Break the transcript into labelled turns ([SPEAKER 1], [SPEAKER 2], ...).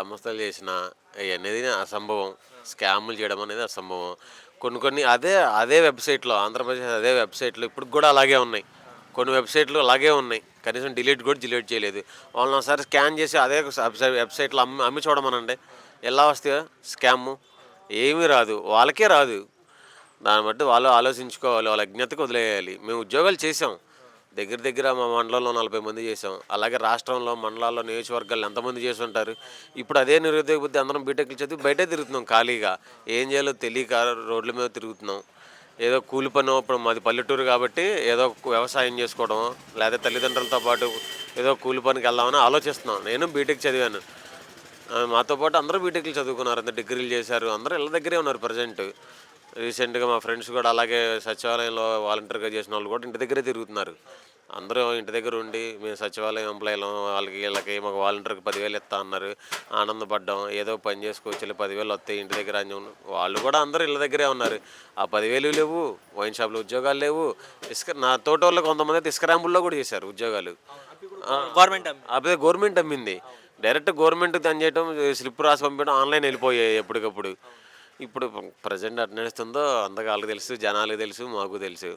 [SPEAKER 1] సంస్థలు చేసినా అనేది అసంభవం. స్కాములు చేయడం అనేది అసంభవం. కొన్ని కొన్ని అదే వెబ్‌సైట్‌లో ఆంధ్రప్రదేశ్ అదే వెబ్‌సైట్‌లో ఇప్పటికి కూడా అలాగే ఉన్నాయి. కొన్ని వెబ్‌సైట్‌లు అలాగే ఉన్నాయి. కనీసం డిలీట్ చేయలేదు. వాళ్ళని ఒకసారి స్కాన్ చేసి అదే వెబ్‌సైట్‌లో అమ్మి చూడమనండి. ఎలా వస్తాయో స్కాము? ఏమీ రాదు. వాళ్ళకే రాదు. దాన్ని బట్టి వాళ్ళు ఆలోచించుకోవాలి. వాళ్ళ అజ్ఞతకు వదిలేయాలి. మేము ఉద్యోగాలు చేసాం. దగ్గర దగ్గర మా మండలంలో 40 మంది చేసాం. అలాగే రాష్ట్రంలో, మండలాల్లో, నియోజకవర్గాల్లో ఎంతమంది చేసుంటారు. ఇప్పుడు అదే నిరుద్యోగ బుద్ధి అందరం బీటెక్‌లు చదివి బయటే తిరుగుతున్నాం ఖాళీగా. ఏం చేయాలో తెలియక రోడ్ల మీద తిరుగుతున్నాం. ఏదో కూలి పనో ఇప్పుడు మాది పల్లెటూరు కాబట్టి ఏదో వ్యవసాయం చేసుకోవడమో, లేదా తల్లిదండ్రులతో పాటు ఏదో కూలి పనికెళ్దామని ఆలోచిస్తున్నాం. నేను బీటెక్ చదివాను. మాతో పాటు అందరూ బీటెక్‌లు చదువుకున్నారు. అందరూ డిగ్రీలు చేశారు. అందరూ ఇళ్ళ దగ్గరే ఉన్నారు ప్రెజెంట్. రీసెంట్‌గా మా ఫ్రెండ్స్ కూడా అలాగే సచివాలయంలో వాలంటీర్‌గా చేసినోళ్ళు కూడా ఇంటి దగ్గరే తిరుగుతున్నారు. అందరూ ఇంటి దగ్గర ఉండి మేము సచివాలయం ఎంప్లాయీలం వాళ్ళకి వీళ్ళకి మాకు వాలంటీర్‌కి 10,000 ఇస్తా అన్నారు. ఆనందపడ్డాం. ఏదో పని చేసుకోవచ్చులే 10,000 వస్తాయి ఇంటి దగ్గర అని వాళ్ళు కూడా అందరూ ఇళ్ళ దగ్గరే ఉన్నారు. ఆ 10,000 లేవు. వైన్ షాప్‌లో ఉద్యోగాలు లేవు. నా తోటోళ్ళు కొంతమంది ఇసుక ర్యాంపుల్లో కూడా చేశారు ఉద్యోగాలు. ఆ!
[SPEAKER 2] గవర్నమెంట్
[SPEAKER 1] అదే గవర్నమెంట్ అమ్మింది. డైరెక్ట్ గవర్నమెంట్‌కి పని చేయటం, స్లిప్ రాసి పంపించడం, ఆన్‌లైన్ వెళ్ళిపోయాయి ఎప్పటికప్పుడు. ఇప్పుడు ప్రెజెంట్ ఎట్ట నడుస్తుందో అందరికి ఆళ్ళకి తెలుసు, జనాలకి తెలుసు, మాకు తెలుసు.